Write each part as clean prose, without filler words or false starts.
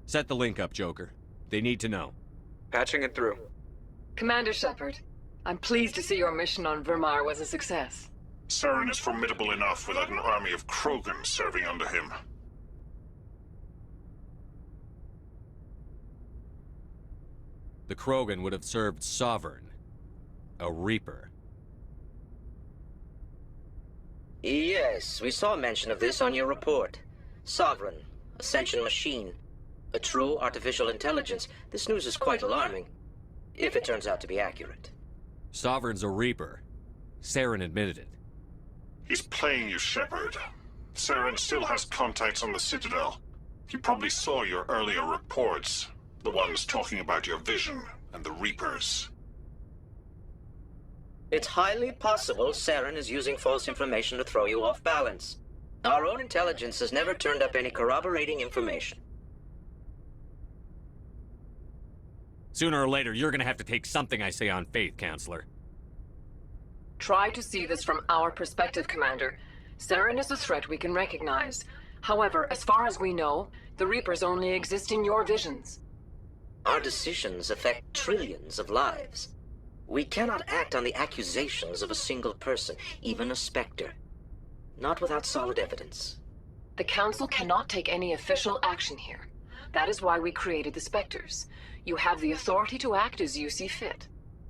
Set the link up, Joker. They need to know. Patching it through. Commander Shepard, I'm pleased to see your mission on Vermar was a success. Saren is formidable enough without an army of Krogan serving under him. The Krogan would have served Sovereign, a Reaper. Yes, we saw mention of this on your report. Sovereign, Ascension machine, a true artificial intelligence. This news is quite alarming, if it turns out to be accurate. Sovereign's a Reaper. Saren admitted it. He's playing you, Shepard. Saren still has contacts on the Citadel. He probably saw your earlier reports. The ones talking about your vision and the Reapers. It's highly possible Saren is using false information to throw you off balance. Our own intelligence has never turned up any corroborating information. Sooner or later, you're gonna have to take something I say on faith, Counselor. Try to see this from our perspective, Commander. Saren is a threat we can recognize. However, as far as we know, the Reapers only exist in your visions. Our decisions affect trillions of lives. We cannot act on the accusations of a single person, even a Spectre. Not without solid evidence. The Council cannot take any official action here. That is why we created the Spectres. You have the authority to act as you see fit.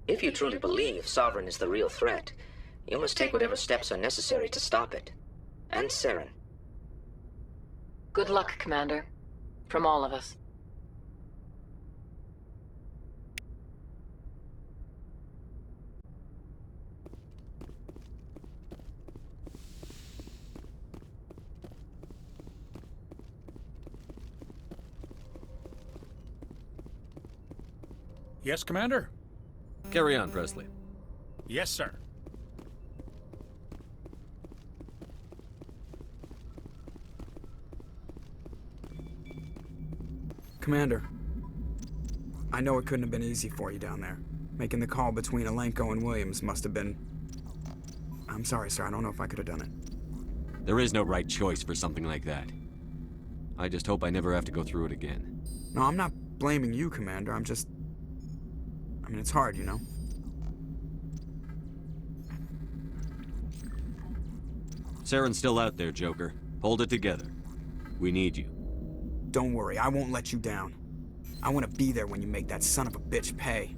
If you truly believe Sovereign is the real threat, you must take whatever steps are necessary to stop it. And Saren. Good luck, Commander. From all of us. Yes, Commander? Carry on, Presley. Yes, sir. Commander, I know it couldn't have been easy for you down there. Making the call between Alenko and Williams must have been... I'm sorry, sir. I don't know if I could have done it. There is no right choice for something like that. I just hope I never have to go through it again. No, I'm not blaming you, Commander. I mean, it's hard, you know? Saren's still out there, Joker. Hold it together. We need you. Don't worry, I won't let you down. I want to be there when you make that son of a bitch pay.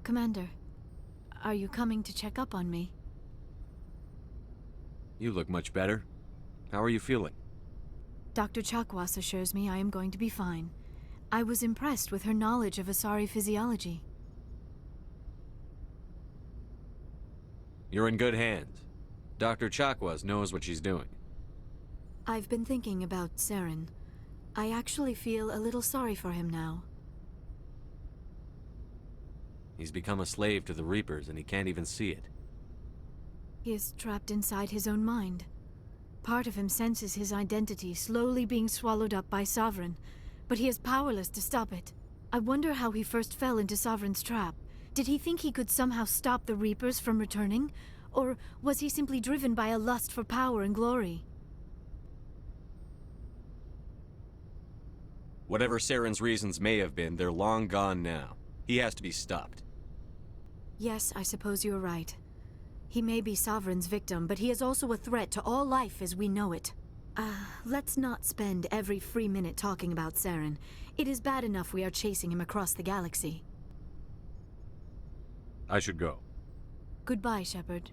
Commander, are you coming to check up on me? You look much better. How are you feeling? Dr. Chakwas assures me I am going to be fine. I was impressed with her knowledge of Asari physiology. You're in good hands. Dr. Chakwas knows what she's doing. I've been thinking about Saren. I actually feel a little sorry for him now. He's become a slave to the Reapers and he can't even see it. He is trapped inside his own mind. Part of him senses his identity slowly being swallowed up by Sovereign, but he is powerless to stop it. I wonder how he first fell into Sovereign's trap. Did he think he could somehow stop the Reapers from returning? Or was he simply driven by a lust for power and glory? Whatever Saren's reasons may have been, they're long gone now. He has to be stopped. Yes, I suppose you're right. He may be Sovereign's victim, but he is also a threat to all life as we know it. Let's not spend every free minute talking about Saren. It is bad enough we are chasing him across the galaxy. I should go. Goodbye, Shepard.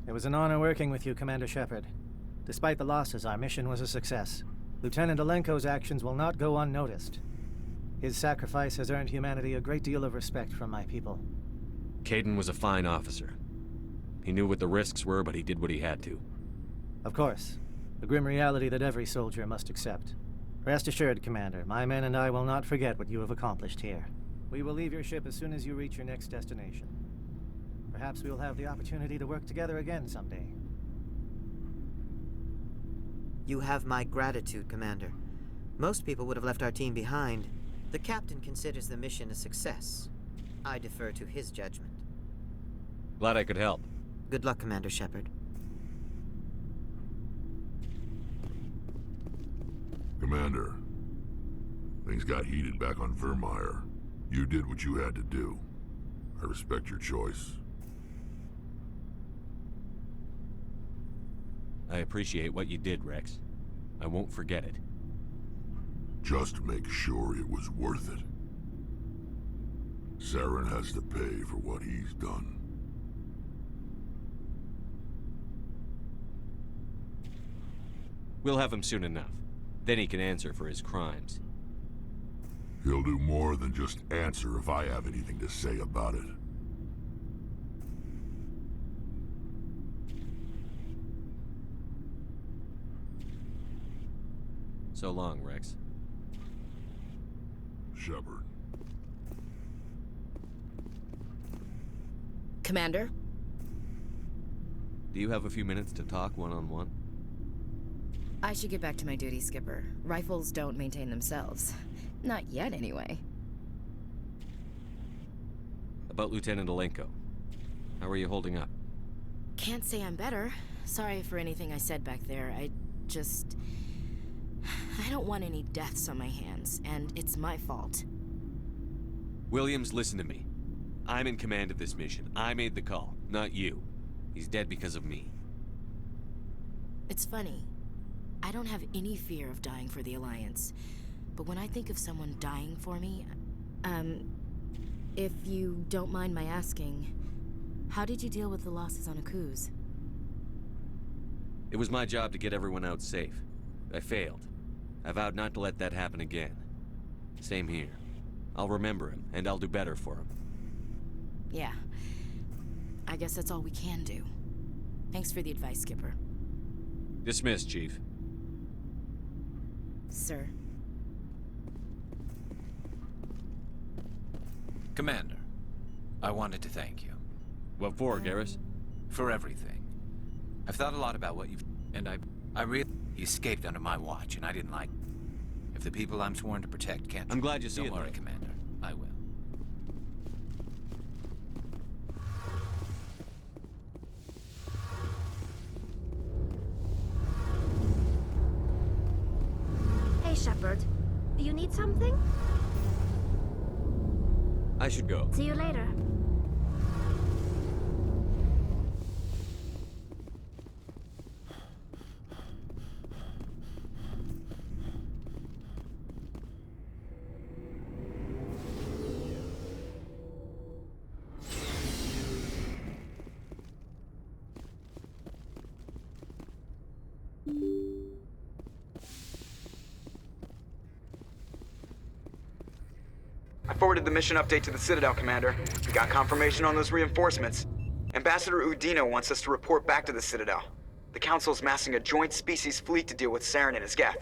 It was an honor working with you, Commander Shepard. Despite the losses, our mission was a success. Lieutenant Alenko's actions will not go unnoticed. His sacrifice has earned humanity a great deal of respect from my people. Caden was a fine officer. He knew what the risks were, but he did what he had to. Of course. The grim reality that every soldier must accept. Rest assured, Commander, my men and I will not forget what you have accomplished here. We will leave your ship as soon as you reach your next destination. Perhaps we will have the opportunity to work together again someday. You have my gratitude, Commander. Most people would have left our team behind. The captain considers the mission a success. I defer to his judgment. Glad I could help. Good luck, Commander Shepard. Commander, things got heated back on Vermeer. You did what you had to do. I respect your choice. I appreciate what you did, Rex. I won't forget it. Just make sure it was worth it. Saren has to pay for what he's done. We'll have him soon enough. Then he can answer for his crimes. He'll do more than just answer if I have anything to say about it. So long, Rex. Shepard. Commander? Do you have a few minutes to talk one-on-one? I should get back to my duty, Skipper. Rifles don't maintain themselves. Not yet, anyway. About Lieutenant Alenko. How are you holding up? Can't say I'm better. Sorry for anything I said back there. I don't want any deaths on my hands, and it's my fault. Williams, listen to me. I'm in command of this mission. I made the call, not you. He's dead because of me. It's funny. I don't have any fear of dying for the Alliance. But when I think of someone dying for me, if you don't mind my asking, how did you deal with the losses on Akuz? It was my job to get everyone out safe. I failed. I vowed not to let that happen again. Same here. I'll remember him, and I'll do better for him. Yeah. I guess that's all we can do. Thanks for the advice, Skipper. Dismissed, Chief. Sir. Commander, I wanted to thank you. What for, Garrus? For everything. I've thought a lot about what you've... and I really... He escaped under my watch, and I didn't like... If the people I'm sworn to protect can't... I'm glad you see it, Don't worry, though. Commander. I will. Hey, Shepard. You need something? I should go. See you later. I forwarded the mission update to the Citadel, Commander. We got confirmation on those reinforcements. Ambassador Udino wants us to report back to the Citadel. The Council's massing a joint species fleet to deal with Saren and his geth.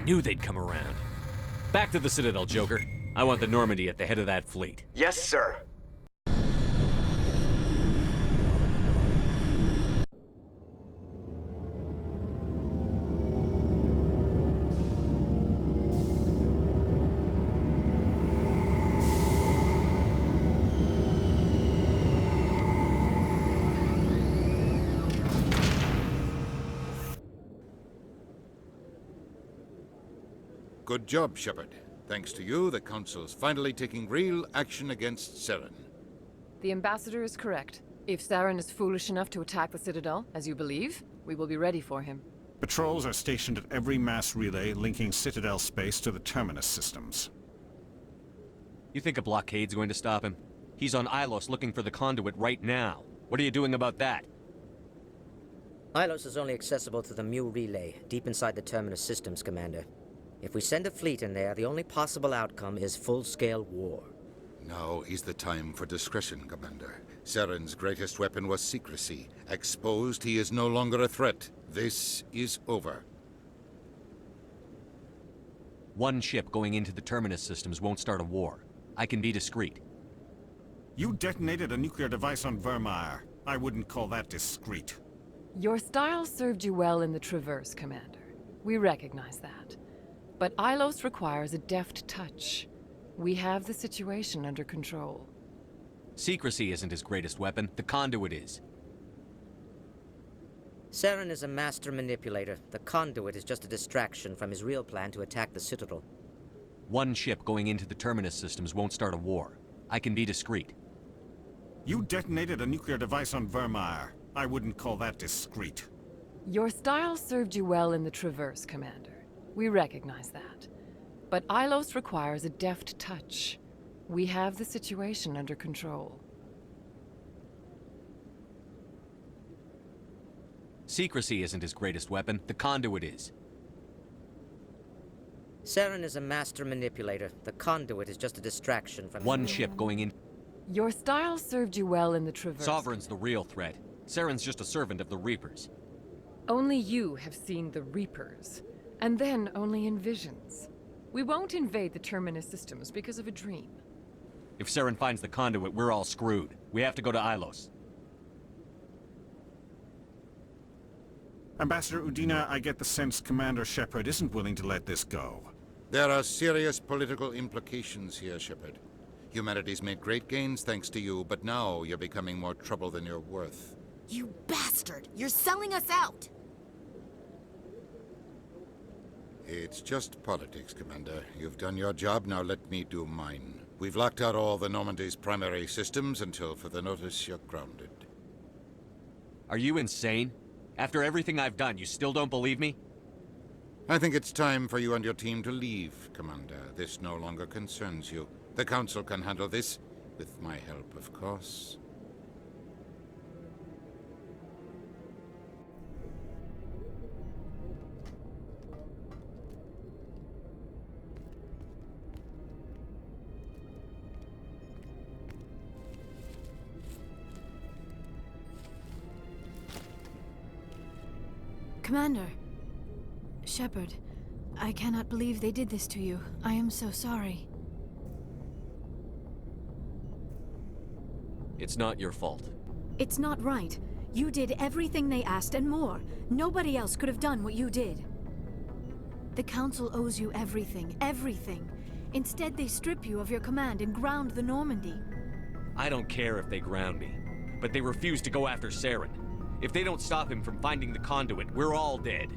Knew they'd come around. Back to the Citadel, Joker. I want the Normandy at the head of that fleet. Yes, sir. Good job, Shepard. Thanks to you, the Council's finally taking real action against Saren. The Ambassador is correct. If Saren is foolish enough to attack the Citadel, as you believe, we will be ready for him. Patrols are stationed at every mass relay linking Citadel space to the Terminus systems. You think a blockade's going to stop him? He's on Ilos looking for the conduit right now. What are you doing about that? Ilos is only accessible to the Mu relay, deep inside the Terminus systems, Commander. If we send a fleet in there, the only possible outcome is full-scale war. Now is the time for discretion, Commander. Saren's greatest weapon was secrecy. Exposed, he is no longer a threat. This is over. One ship going into the Terminus systems won't start a war. I can be discreet. You detonated a nuclear device on Vermeer. I wouldn't call that discreet. Your style served you well in the Traverse, Commander. We recognize that. But Ilos requires a deft touch. We have the situation under control. Secrecy isn't his greatest weapon. The conduit is. Saren is a master manipulator. The conduit is just a distraction from his real plan to attack the Citadel. One ship going into the Terminus systems won't start a war. I can be discreet. You detonated a nuclear device on Vermeer. I wouldn't call that discreet. Your style served you well in the Traverse, Commander. We recognize that. But Ilos requires a deft touch. We have the situation under control. Secrecy isn't his greatest weapon. The conduit is. Saren is a master manipulator. The conduit is just a distraction from... One ship going in. Your style served you well in the Traverse. Sovereign's the real threat. Saren's just a servant of the Reapers. Only you have seen the Reapers. And then only in visions. We won't invade the Terminus systems because of a dream. If Saren finds the conduit, we're all screwed. We have to go to Ilos. Ambassador Udina, I get the sense Commander Shepard isn't willing to let this go. There are serious political implications here, Shepard. Humanity's made great gains thanks to you, but now you're becoming more trouble than you're worth. You bastard! You're selling us out! It's just politics, Commander. You've done your job, now let me do mine. We've locked out all the Normandy's primary systems until further notice you're grounded. Are you insane? After everything I've done, you still don't believe me? I think it's time for you and your team to leave, Commander. This no longer concerns you. The Council can handle this, with my help, of course. Commander. Shepard, I cannot believe they did this to you. I am so sorry. It's not your fault. It's not right. You did everything they asked and more. Nobody else could have done what you did. The Council owes you everything, everything. Instead, they strip you of your command and ground the Normandy. I don't care if they ground me, but they refuse to go after Saren. If they don't stop him from finding the conduit, we're all dead.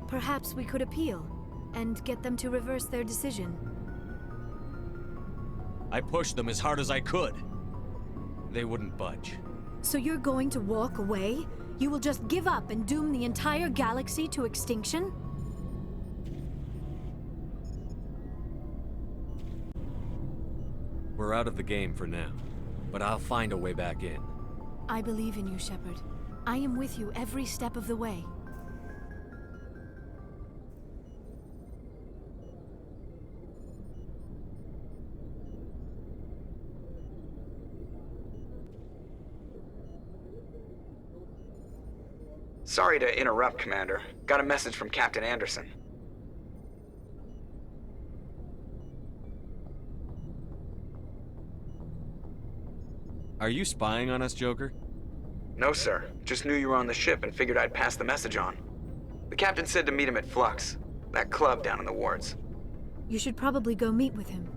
Perhaps we could appeal, and get them to reverse their decision. I pushed them as hard as I could. They wouldn't budge. So you're going to walk away? You will just give up and doom the entire galaxy to extinction? We're out of the game for now, but I'll find a way back in. I believe in you, Shepard. I am with you every step of the way. Sorry to interrupt, Commander. Got a message from Captain Anderson. Are you spying on us, Joker? No, sir. Just knew you were on the ship and figured I'd pass the message on. The captain said to meet him at Flux, that club down in the wards. You should probably go meet with him.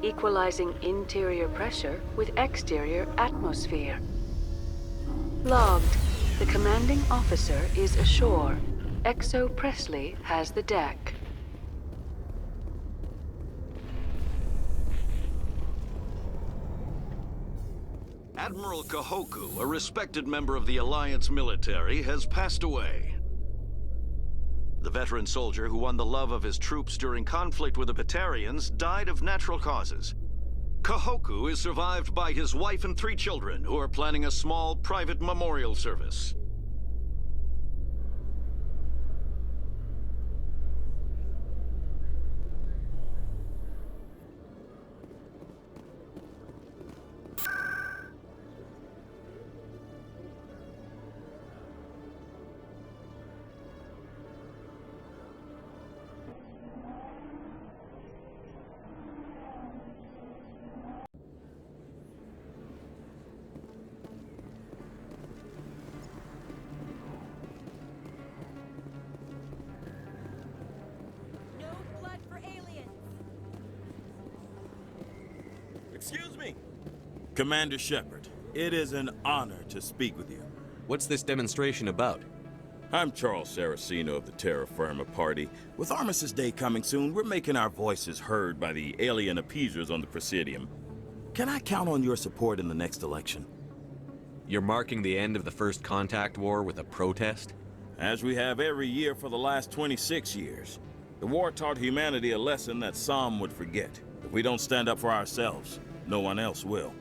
Equalizing interior pressure with exterior atmosphere. Logged. The commanding officer is ashore. Exo Presley has the deck. Admiral Kahoku, a respected member of the Alliance military, has passed away. The veteran soldier who won the love of his troops during conflict with the Batarians died of natural causes. Kahoku is survived by his wife and 3 children, who are planning a small private memorial service. Excuse me. Commander Shepard, it is an honor to speak with you. What's this demonstration about? I'm Charles Saraceno of the Terra Firma Party. With Armistice Day coming soon, we're making our voices heard by the alien appeasers on the Presidium. Can I count on your support in the next election? You're marking the end of the First Contact War with a protest? As we have every year for the last 26 years. The war taught humanity a lesson that some would forget. If we don't stand up for ourselves, no one else will.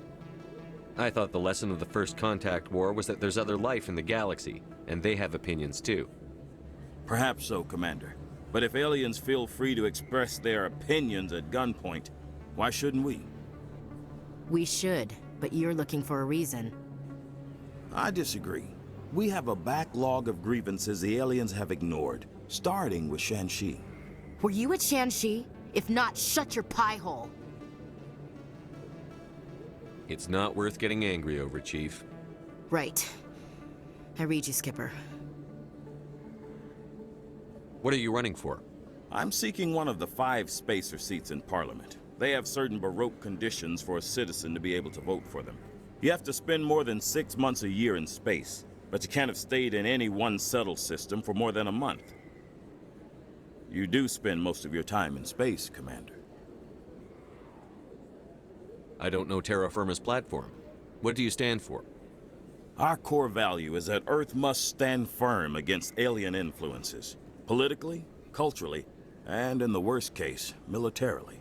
I thought the lesson of the First Contact War was that there's other life in the galaxy, and they have opinions too. Perhaps so, Commander. But if aliens feel free to express their opinions at gunpoint, why shouldn't we? We should, but you're looking for a reason. I disagree. We have a backlog of grievances the aliens have ignored, starting with Shanxi. Were you at Shanxi? If not, shut your pie hole. It's not worth getting angry over, Chief. Right. I read you, Skipper. What are you running for? I'm seeking one of the 5 spacer seats in Parliament. They have certain Baroque conditions for a citizen to be able to vote for them. You have to spend more than 6 months a year in space, but you can't have stayed in any one settled system for more than a month. You do spend most of your time in space, Commander. I don't know Terra Firma's platform. What do you stand for? Our core value is that Earth must stand firm against alien influences. Politically, culturally, and in the worst case, militarily.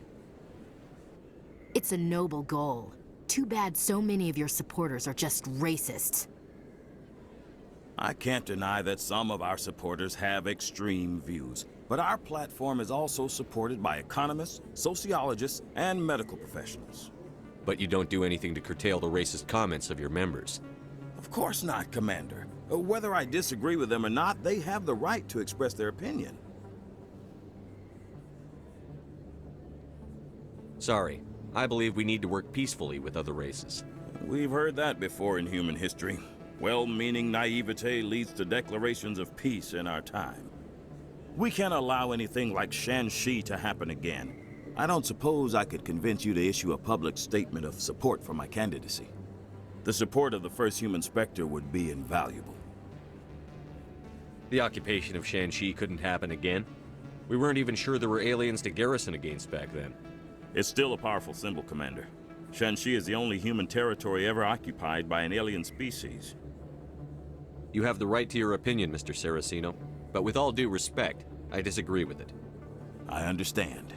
It's a noble goal. Too bad so many of your supporters are just racists. I can't deny that some of our supporters have extreme views, but our platform is also supported by economists, sociologists, and medical professionals. But you don't do anything to curtail the racist comments of your members. Of course not, Commander. Whether I disagree with them or not, they have the right to express their opinion. Sorry. I believe we need to work peacefully with other races. We've heard that before in human history. Well-meaning naivete leads to declarations of peace in our time. We can't allow anything like Shanxi to happen again. I don't suppose I could convince you to issue a public statement of support for my candidacy. The support of the first human Spectre would be invaluable. The occupation of Shanxi couldn't happen again. We weren't even sure there were aliens to garrison against back then. It's still a powerful symbol, Commander. Shanxi is the only human territory ever occupied by an alien species. You have the right to your opinion, Mr. Saraceno, but with all due respect, I disagree with it. I understand.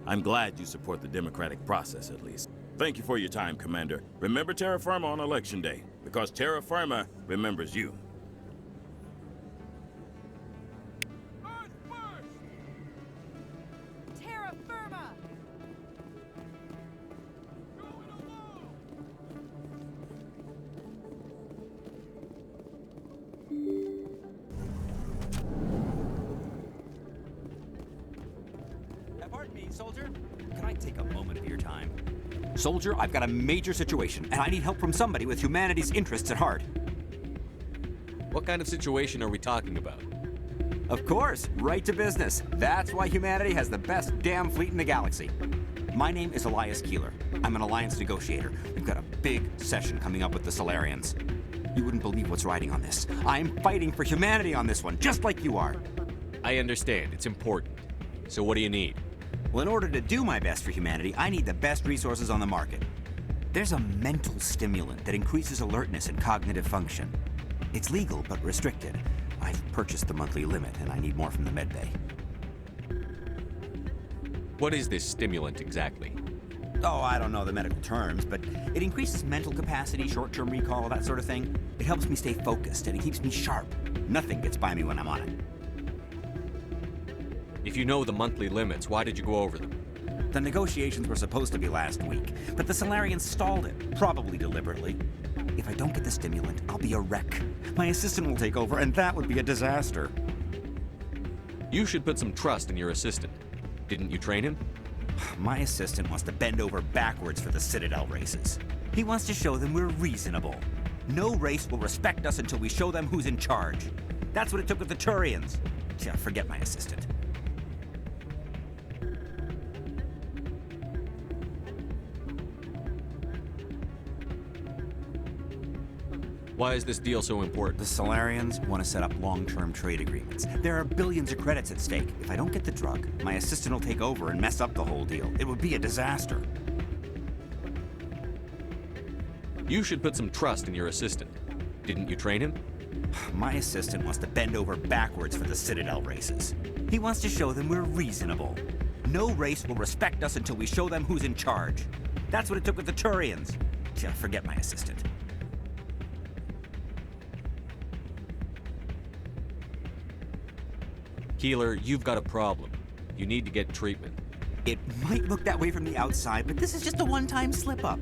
I'm glad you support the democratic process, at least. Thank you for your time, Commander. Remember Terra Firma on Election Day, because Terra Firma remembers you. Earth first! Terra Firma! Going along! Pardon me, soldier. Can I take a moment of your time? Soldier, I've got a major situation, and I need help from somebody with humanity's interests at heart. What kind of situation are we talking about? Of course, right to business. That's why humanity has the best damn fleet in the galaxy. My name is Elias Keeler. I'm an alliance negotiator. We've got a big session coming up with the Solarians. You wouldn't believe what's riding on this. I'm fighting for humanity on this one, just like you are. I understand. It's important. So what do you need? Well, in order to do my best for humanity, I need the best resources on the market. There's a mental stimulant that increases alertness and cognitive function. It's legal, but restricted. I've purchased the monthly limit, and I need more from the medbay. What is this stimulant exactly? Oh, I don't know the medical terms, but it increases mental capacity, short-term recall, that sort of thing. It helps me stay focused, and it keeps me sharp. Nothing gets by me when I'm on it. If you know the monthly limits, why did you go over them? The negotiations were supposed to be last week, but the Solarians stalled it, probably deliberately. If I don't get the stimulant, I'll be a wreck. My assistant will take over, and that would be a disaster. You should put some trust in your assistant. Didn't you train him? My assistant wants to bend over backwards for the Citadel races. He wants to show them we're reasonable. No race will respect us until we show them who's in charge. That's what it took with the Turians. Yeah, forget my assistant. Why is this deal so important? The Solarians want to set up long-term trade agreements. There are billions of credits at stake. If I don't get the drug, my assistant will take over and mess up the whole deal. It would be a disaster. You should put some trust in your assistant. Didn't you train him? My assistant wants to bend over backwards for the Citadel races. He wants to show them we're reasonable. No race will respect us until we show them who's in charge. That's what it took with the Turians. Yeah, forget my assistant. Keeler, you've got a problem. You need to get treatment. It might look that way from the outside, but this is just a one-time slip-up.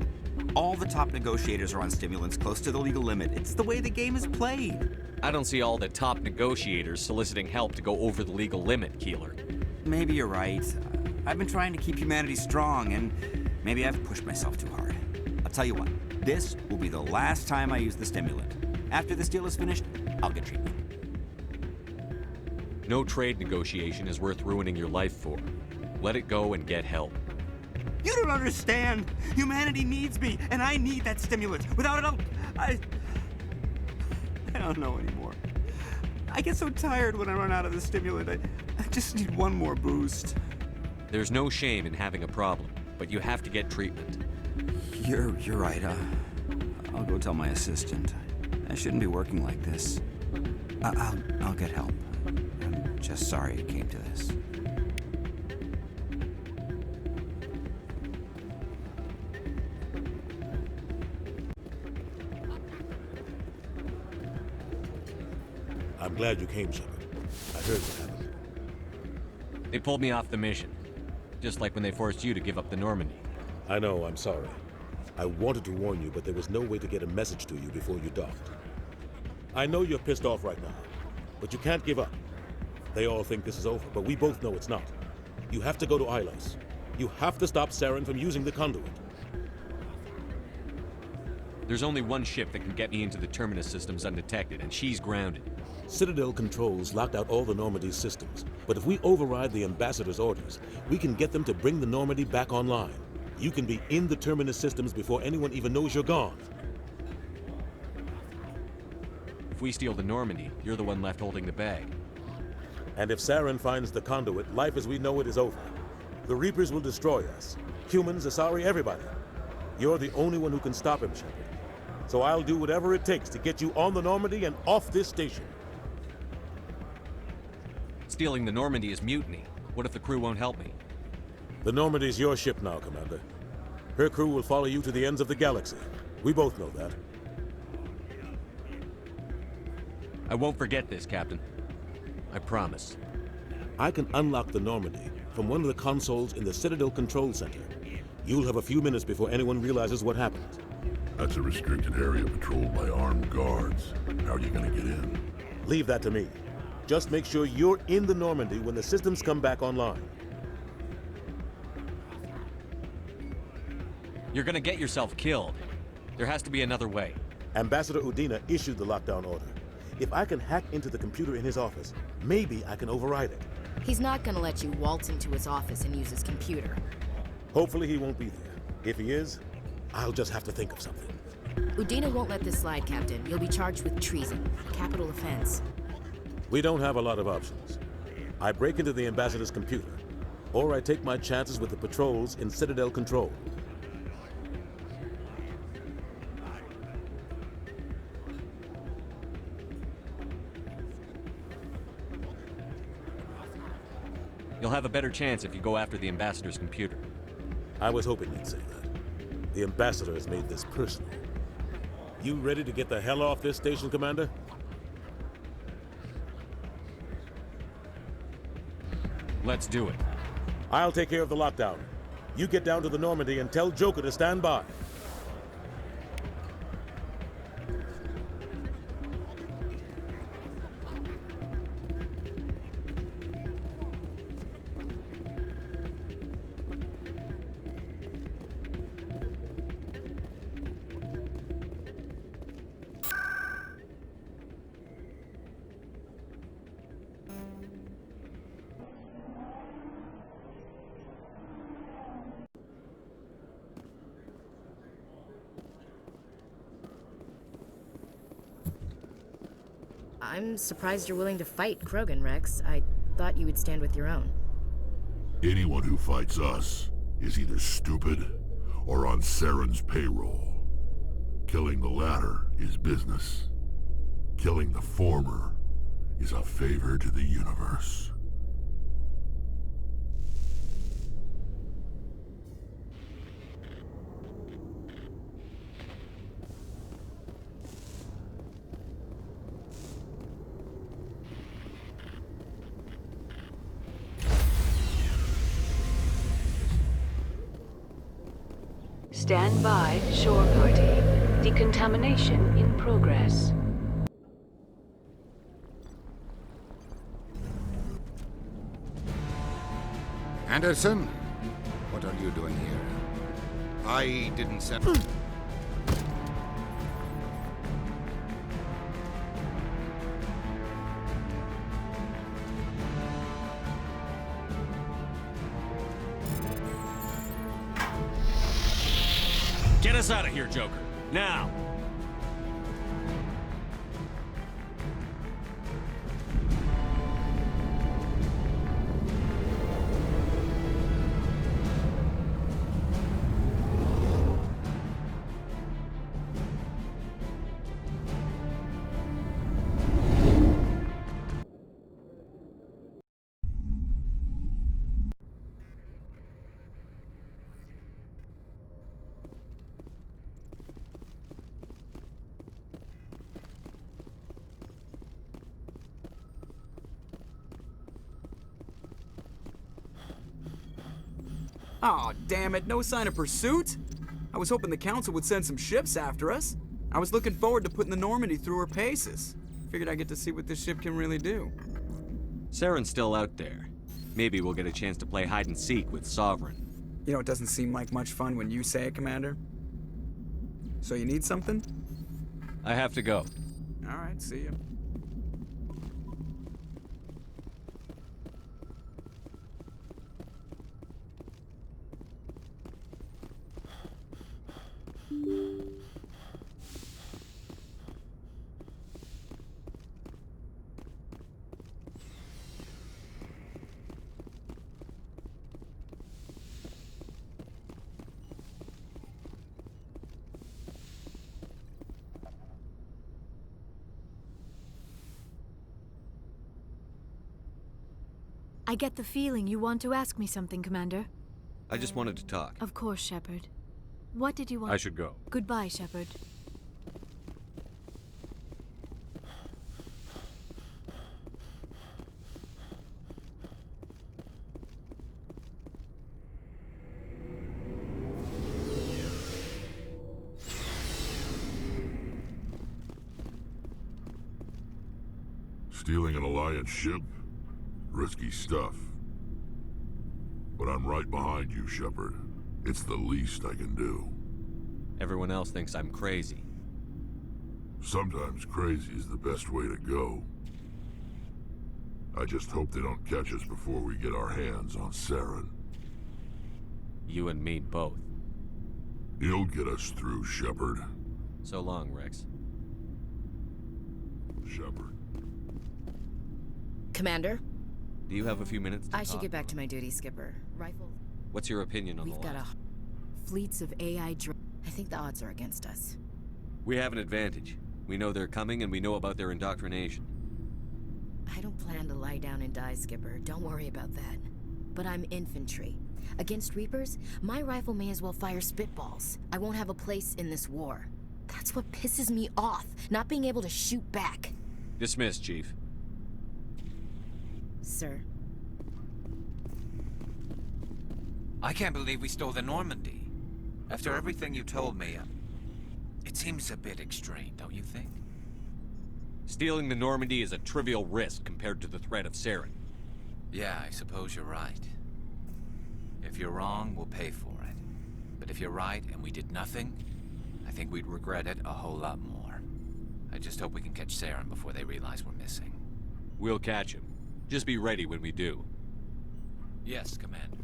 All the top negotiators are on stimulants close to the legal limit. It's the way the game is played. I don't see all the top negotiators soliciting help to go over the legal limit, Keeler. Maybe you're right. I've been trying to keep humanity strong, and maybe I've pushed myself too hard. I'll tell you what, this will be the last time I use the stimulant. After this deal is finished, I'll get treatment. No trade negotiation is worth ruining your life for. Let it go and get help. You don't understand. Humanity needs me, and I need that stimulant. Without it, I don't know anymore. I get so tired when I run out of the stimulant. I just need one more boost. There's no shame in having a problem, but you have to get treatment. You're right. I'll go tell my assistant. I shouldn't be working like this. I'll get help. I'm just sorry it came to this. I'm glad you came, Shepard. I heard what happened. They pulled me off the mission. Just like when they forced you to give up the Normandy. I know, I'm sorry. I wanted to warn you, but there was no way to get a message to you before you docked. I know you're pissed off right now, but you can't give up. They all think this is over, but we both know it's not. You have to go to Ilos. You have to stop Saren from using the conduit. There's only one ship that can get me into the Terminus systems undetected, and she's grounded. Citadel controls locked out all the Normandy's systems, but if we override the Ambassador's orders, we can get them to bring the Normandy back online. You can be in the Terminus systems before anyone even knows you're gone. If we steal the Normandy, you're the one left holding the bag. And if Saren finds the conduit, life as we know it is over. The Reapers will destroy us. Humans, Asari, everybody. You're the only one who can stop him, Shepard. So I'll do whatever it takes to get you on the Normandy and off this station. Stealing the Normandy is mutiny. What if the crew won't help me? The Normandy's your ship now, Commander. Her crew will follow you to the ends of the galaxy. We both know that. I won't forget this, Captain. I promise. I can unlock the Normandy from one of the consoles in the Citadel Control Center. You'll have a few minutes before anyone realizes what happened. That's a restricted area patrolled by armed guards. How are you gonna get in? Leave that to me. Just make sure you're in the Normandy when the systems come back online. You're gonna get yourself killed. There has to be another way. Ambassador Udina issued the lockdown order. If I can hack into the computer in his office, maybe I can override it. He's not gonna let you waltz into his office and use his computer. Hopefully he won't be there. If he is, I'll just have to think of something. Udina won't let this slide, Captain. You'll be charged with treason, a capital offense. We don't have a lot of options. I break into the Ambassador's computer, or I take my chances with the patrols in Citadel Control. You'll have a better chance if you go after the Ambassador's computer. I was hoping you'd say that. The Ambassador has made this personal. You ready to get the hell off this station, Commander? Let's do it. I'll take care of the lockdown. You get down to the Normandy and tell Joker to stand by. I'm surprised you're willing to fight Krogan, Rex. I thought you would stand with your own. Anyone who fights us is either stupid or on Saren's payroll. Killing the latter is business. Killing the former is a favor to the universe. Stand by, shore party. Decontamination in progress. Anderson? What are you doing here? I didn't send... Get us out of here, Joker. Now! Aw, damn it, no sign of pursuit? I was hoping the Council would send some ships after us. I was looking forward to putting the Normandy through her paces. Figured I'd get to see what this ship can really do. Saren's still out there. Maybe we'll get a chance to play hide and seek with Sovereign. You know, it doesn't seem like much fun when you say it, Commander. So you need something? I have to go. All right, see ya. I get the feeling you want to ask me something, Commander. I just wanted to talk. Of course, Shepard. What did you want? I should go. Goodbye, Shepard. Stealing an Alliance ship? Risky stuff. But I'm right behind you, Shepard. It's the least I can do. Everyone else thinks I'm crazy. Sometimes crazy is the best way to go. I just hope they don't catch us before we get our hands on Saren. You and me both. You'll get us through, Shepard. So long, Rex. Shepard. Commander? Do you have a few minutes to I should talk? get back to my duty, Skipper. Rifle. What's your opinion on We've the got last? fleets of AI I think the odds are against us. We have an advantage. We know they're coming and we know about their indoctrination. I don't plan to lie down and die, Skipper. Don't worry about that. but I'm infantry. Against Reapers, my rifle may as well fire spitballs. I won't have a place in this war. That's what pisses me off, not being able to shoot back. Dismissed, Chief. Sir. I can't believe we stole the Normandy. After everything you told me, it seems a bit extreme, don't you think? Stealing the Normandy is a trivial risk compared to the threat of Saren. Yeah, I suppose you're right. If you're wrong, we'll pay for it. But if you're right and we did nothing, I think we'd regret it a whole lot more. I just hope we can catch Saren before they realize we're missing. We'll catch him. Just be ready when we do. Yes, Commander.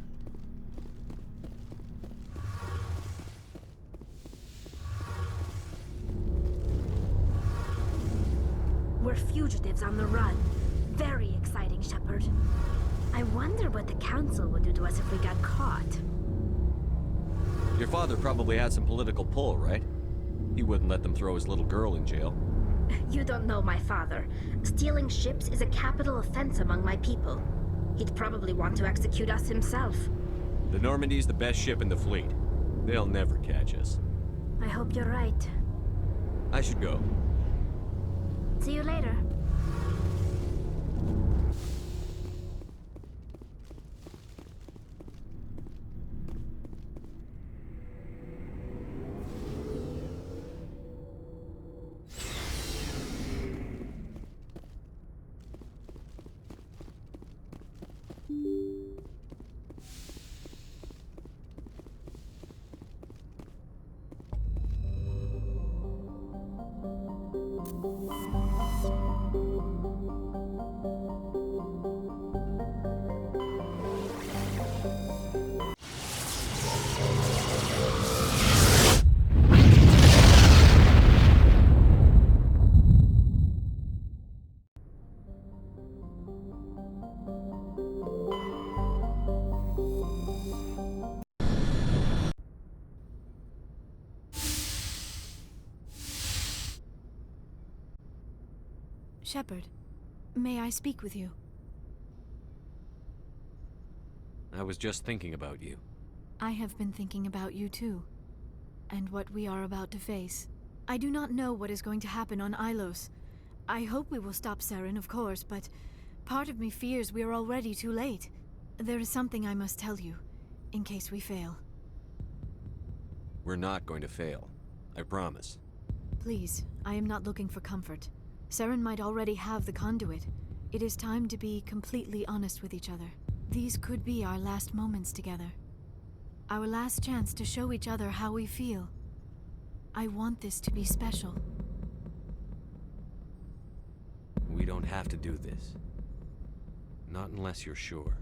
We're fugitives on the run. Very exciting, Shepard. I wonder what the Council would do to us if we got caught. Your father probably had some political pull, right? He wouldn't let them throw his little girl in jail. You don't know my father. Stealing ships is a capital offense among my people. He'd probably want to execute us himself. The Normandy's the best ship in the fleet. They'll never catch us. I hope you're right. I should go. See you later. Shepard, may I speak with you? I was just thinking about you. I have been thinking about you too, and what we are about to face. I do not know what is going to happen on Ilos. I hope we will stop Saren, of course, but part of me fears we are already too late. There is something I must tell you, in case we fail. We're not going to fail. I promise. Please, I am not looking for comfort. Saren might already have the conduit. It is time to be completely honest with each other. These could be our last moments together. Our last chance to show each other how we feel. I want this to be special. We don't have to do this. Not unless you're sure.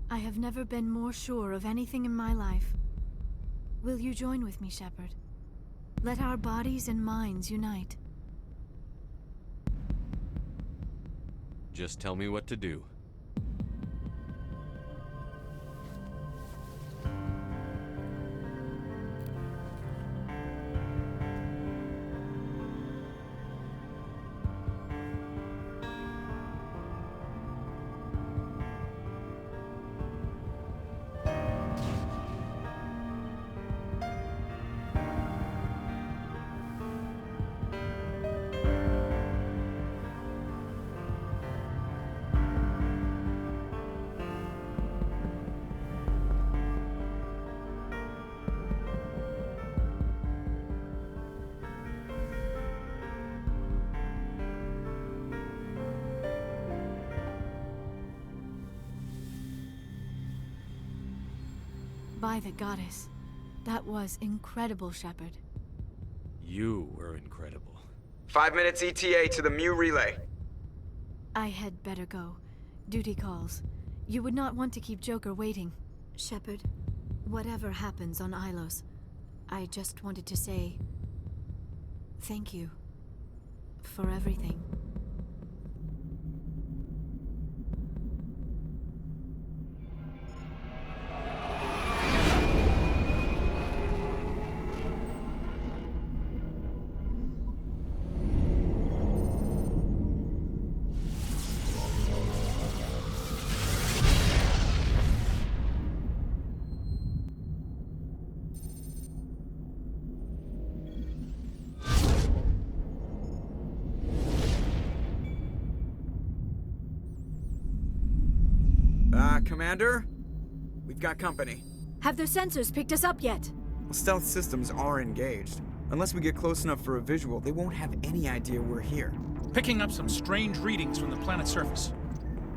I have never been more sure of anything in my life. Will you join with me, Shepard? Let our bodies and minds unite. Just tell me what to do. By the goddess. That was incredible, Shepard. You were incredible. 5 minutes ETA to the Mu relay. I had better go. Duty calls. You would not want to keep Joker waiting. Shepard, whatever happens on Ilos, I just wanted to say thank you for everything. Commander? We've got company. Have their sensors picked us up yet? Well, stealth systems are engaged. Unless we get close enough for a visual, they won't have any idea we're here. Picking up some strange readings from the planet's surface.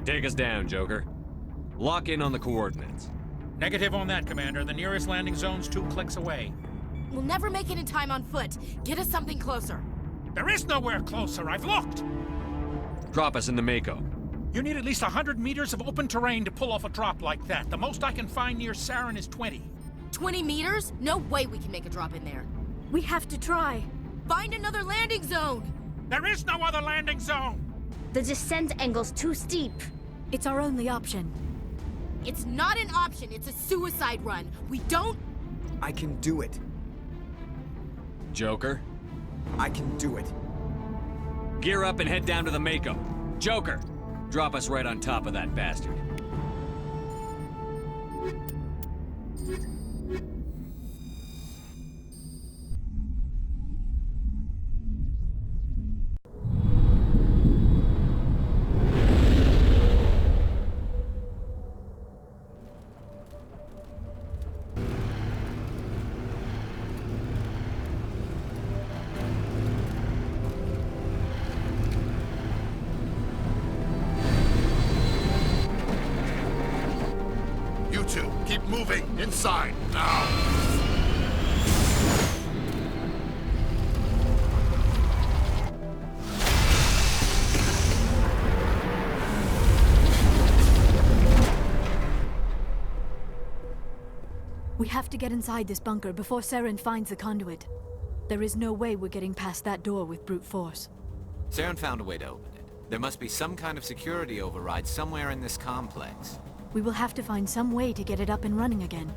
Take us down, Joker. Lock in on the coordinates. Negative on that, Commander. The nearest landing zone's 2 clicks away. We'll never make it in time on foot. Get us something closer. There is nowhere closer. I've looked. Drop us in the Mako. You need at least 100 meters of open terrain to pull off a drop like that. The most I can find near Saren is 20. 20 meters? No way we can make a drop in there. We have to try. Find another landing zone! There is no other landing zone! The descent angle's too steep. It's our only option. It's not an option, it's a suicide run. We don't... I can do it. Joker? I can do it. Gear up and head down to the Mako. Joker, drop us right on top of that bastard. You two, keep moving. Inside, now! We have to get inside this bunker before Saren finds the conduit. There is no way we're getting past that door with brute force. Saren found a way to open it. There must be some kind of security override somewhere in this complex. We will have to find some way to get it up and running again.